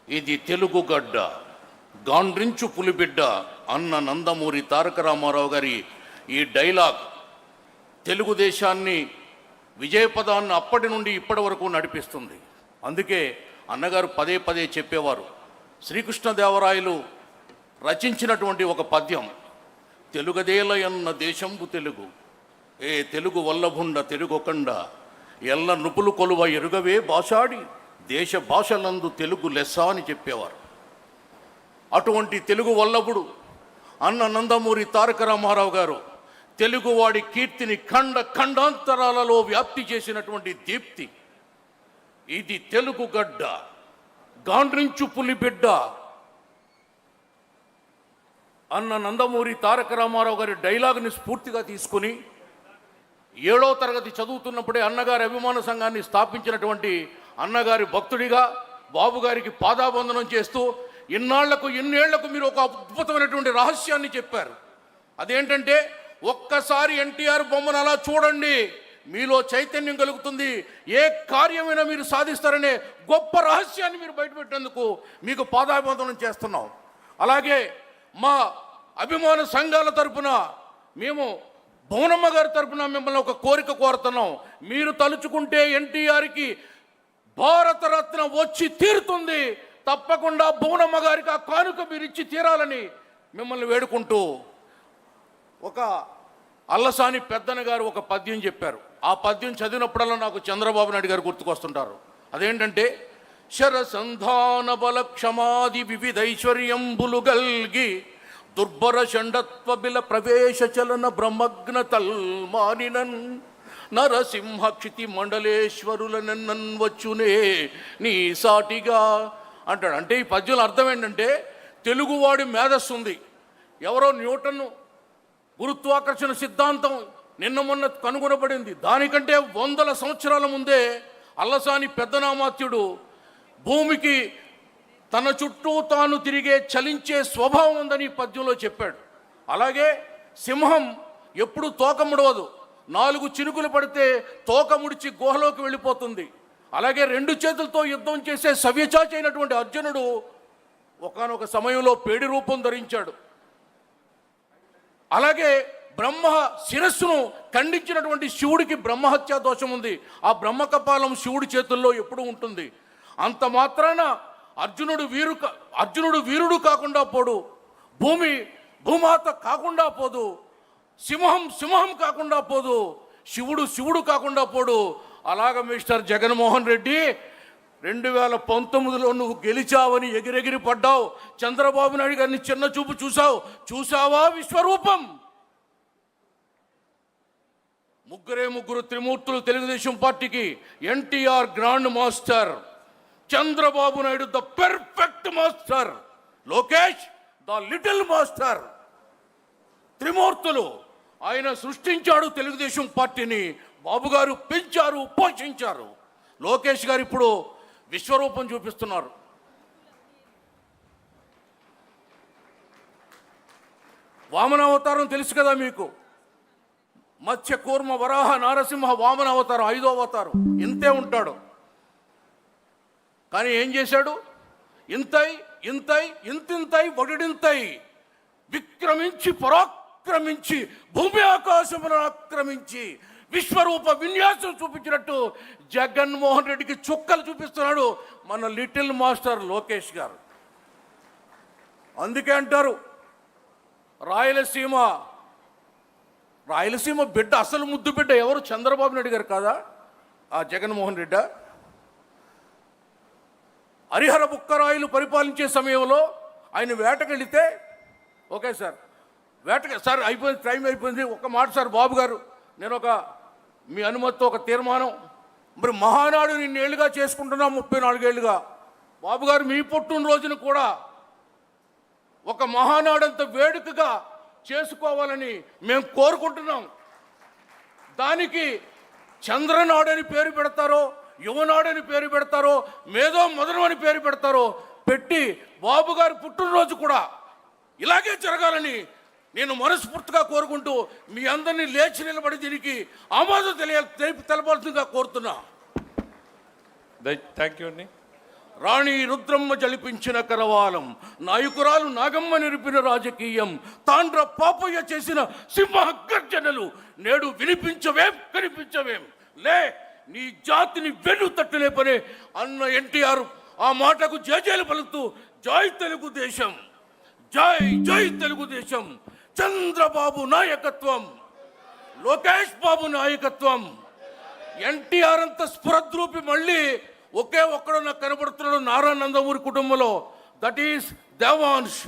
ఇది తెలుగు గడ్డ, గాండ్రించు పులిబిడ్డ అన్న నందమూరి తారక రామారావు గారి ఈ డైలాగ్ తెలుగుదేశాన్ని విజయపదాన్ని అప్పటి నుండి ఇప్పటి వరకు నడిపిస్తుంది. అందుకే అన్నగారు పదే పదే చెప్పేవారు, శ్రీకృష్ణదేవరాయలు రచించినటువంటి ఒక పద్యం, తెలుగదేలయన్న దేశంబు తెలుగు, ఏ తెలుగు వల్లభుండ తెలుగొకండ, ఎల్ల నృపులు కొలువ ఎరుగవే భాషాడి, దేశ భాషలందు తెలుగు లెస్స అని చెప్పేవారు. అటువంటి తెలుగు వల్లభుడు అన్న నందమూరి తారక రామారావు గారు తెలుగువాడి కీర్తిని ఖండాంతరాలలో వ్యాప్తి చేసినటువంటి దీప్తి. ఇది తెలుగు గడ్డ, గాండ్రించు పులిబిడ్డ అన్న నందమూరి తారక రామారావు గారి డైలాగ్ని స్ఫూర్తిగా తీసుకుని 7వ తరగతి చదువుతున్నప్పుడే అన్నగారి అభిమాన సంఘాన్ని స్థాపించినటువంటి అన్నగారి భక్తుడిగా బాబుగారికి పాదాబంధనం చేస్తూ ఇన్నేళ్లకు మీరు ఒక అద్భుతమైనటువంటి రహస్యాన్ని చెప్పారు. అదేంటంటే, ఒక్కసారి ఎన్టీఆర్ బొమ్మను అలా చూడండి, మీలో చైతన్యం కలుగుతుంది, ఏ కార్యమైనా మీరు సాధిస్తారనే గొప్ప రహస్యాన్ని మీరు బయటపెట్టేందుకు మీకు పాదాబంధనం చేస్తున్నాం. అలాగే మా అభిమాన సంఘాల తరపున మేము భువనమ్మ గారి తరపున మిమ్మల్ని ఒక కోరిక కోరుతున్నాం. మీరు తలుచుకుంటే ఎన్టీఆర్కి భారతరత్న వచ్చి తీరుతుంది. తప్పకుండా భువనమ్మ గారికి ఆ కానుక మీరు ఇచ్చి తీరాలని మిమ్మల్ని వేడుకుంటూ, ఒక అల్లసాని పెద్దన గారు ఒక పద్యం చెప్పారు. ఆ పద్యం చదివినప్పుడల్లా నాకు చంద్రబాబు నాయుడు గారు గుర్తుకొస్తుంటారు. అదేంటంటే, శరసంధాన బల క్షమాది వివిధైశ్వర్యంబులు గల్గి, దుర్భర షండత్వ బిల ప్రవేశ చలన బ్రహ్మగ్న తల్మానినన్, నరసింహ క్షితి మండలేశ్వరులనన్ వచ్చునే నీ సాటిగా అంటాడు. అంటే ఈ పద్యంలో అర్థం ఏంటంటే, తెలుగువాడి మేధస్సు ఉంది. ఎవరో న్యూటన్ గురుత్వాకర్షణ సిద్ధాంతం నిన్న మొన్న కనుగొనబడింది. దానికంటే 100 సంవత్సరాల ముందే అల్లసాని పెద్దనామాత్యుడు భూమికి తన చుట్టూ తాను తిరిగే చలించే స్వభావం ఉందని పద్యంలో చెప్పాడు. అలాగే సింహం ఎప్పుడు తోక ముడవదు, 4 చినుకులు పడితే తోక ముడిచి గుహలోకి వెళ్ళిపోతుంది. అలాగే 2 చేతులతో యుద్ధం చేసే సవ్యచాచి అయినటువంటి అర్జునుడు ఒకానొక సమయంలో పేడి రూపం ధరించాడు. అలాగే బ్రహ్మ శిరస్సును ఖండించినటువంటి శివుడికి బ్రహ్మహత్యా దోషం ఉంది. ఆ బ్రహ్మకపాలం శివుడి చేతుల్లో ఎప్పుడూ ఉంటుంది. అంత మాత్రాన అర్జునుడు వీరుడు కాకుండా పోడు, భూమాత కాకుండా పోదు, సింహం కాకుండా పోదు, శివుడు కాకుండా పోడు. అలాగ మిస్టర్ జగన్మోహన్ రెడ్డి 2019లో నువ్వు గెలిచావని ఎగిరెగిరి పడ్డావు. చంద్రబాబు నాయుడు గారిని చిన్న చూపు చూసావా విశ్వరూపం? ముగ్గురు త్రిమూర్తులు తెలుగుదేశం పార్టీకి. NTR grand master, Chandrababu Naidu the perfect master, Lokesh the little master. త్రిమూర్తులు. ఆయన సృష్టించాడు తెలుగుదేశం పార్టీని, బాబు గారు పెంచారు, పోషించారు. లోకేష్ గారు ఇప్పుడు విశ్వరూపం చూపిస్తున్నారు. వామన అవతారం తెలుసు కదా మీకు. మత్స్య కూర్మ వరాహ నారసింహ వామన అవతారం, 5వ అవతారం. ఇంతే ఉంటాడు. కానీ ఏం చేశాడు? ఇంతింతై వడిడింతై విక్రమించి పరాక్రమించి భూమి ఆకాశములను ఆక్రమించి విశ్వరూప విన్యాసం చూపించినట్టు జగన్మోహన్ రెడ్డికి చుక్కలు చూపిస్తున్నాడు మన లిటిల్ మాస్టర్ లోకేష్ గారు. అందుకే అంటారు, రాయలసీమ బిడ్డ, అసలు ముద్దు బిడ్డ ఎవరు? చంద్రబాబు నాయుడు గారు కాదా? ఆ జగన్మోహన్ రెడ్డి. హరిహర బుక్కరాయలు పరిపాలించే సమయంలో ఆయన వేటకెళితే, ఓకే సార్ సార్ అయిపోయింది, టైం అయిపోయింది, ఒక మాట సార్ బాబు గారు, నేను మీ అనుమతితో ఒక తీర్మానం. మరి మహానాడు నిన్నేళ్ళుగా చేసుకుంటున్నాం, 34 ఏళ్ళుగా. బాబు గారు మీ పుట్టినరోజును కూడా ఒక మహానాడంత వేడుకగా చేసుకోవాలని మేము కోరుకుంటున్నాం. దానికి చంద్రనాడని పేరు పెడతారో, యువనాడని పేరు పెడతారో, మేధో మదనం అని పేరు పెడతారో పెట్టి బాబు గారి పుట్టినరోజు కూడా ఇలాగే జరగాలని నేను మనస్ఫూర్తిగా కోరుకుంటూ మీ అందరినీ లేచి నిలబడి దీనికి ఆమోదం తెలపాల్సిందిగా కోరుతున్నా. థ్యాంక్ యూ అండి. రాణి రుద్రమ్మ జలిపించిన కరవాలం, నాయకురాలు నాగమ్మ నిరిపిన రాజకీయం, తాండ్ర పాపయ్య చేసిన సింహ గర్జనలు నేడు వినిపించవేం కనిపించవేం. లే, నీ జాతిని వెన్ను తట్టులేపనే అన్న ఎన్టీఆర్ ఆ మాటకు జయజయలు పలుకుతూ జై తెలుగుదేశం, జై జై తెలుగుదేశం, చంద్రబాబు నాయకత్వం, లోకేష్ బాబు నాయకత్వం. ఎన్టీఆర్ అంత స్ఫురద్రూపి మళ్ళీ ఒకే ఒక్కడు నాకు కనబడుతున్నాడు నారా నందమూరి కుటుంబంలో, దట్ ఈస్ దేవాంశ్.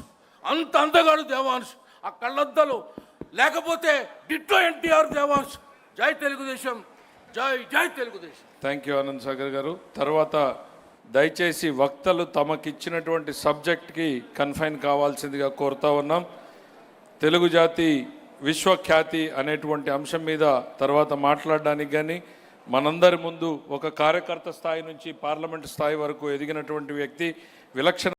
అంత అందగాడు దేవాంశ్, ఆ కళ్ళద్దలు లేకపోతే డిట్టో ఎన్టీఆర్ దేవాంశ్. జై తెలుగుదేశం, జై జై తెలుగుదేశం. థ్యాంక్ యూ ఆనంద్ సాగర్ గారు. తర్వాత దయచేసి వక్తలు తమకిచ్చినటువంటి సబ్జెక్ట్కి కన్ఫైన్ కావాల్సిందిగా కోరుతా ఉన్నాం. తెలుగు జాతి విశ్వఖ్యాతి అనేటువంటి అంశం మీద తర్వాత మాట్లాడడానికి కానీ, మనందరి ముందు ఒక కార్యకర్త స్థాయి నుంచి పార్లమెంట్ స్థాయి వరకు ఎదిగినటువంటి వ్యక్తి, విలక్షణ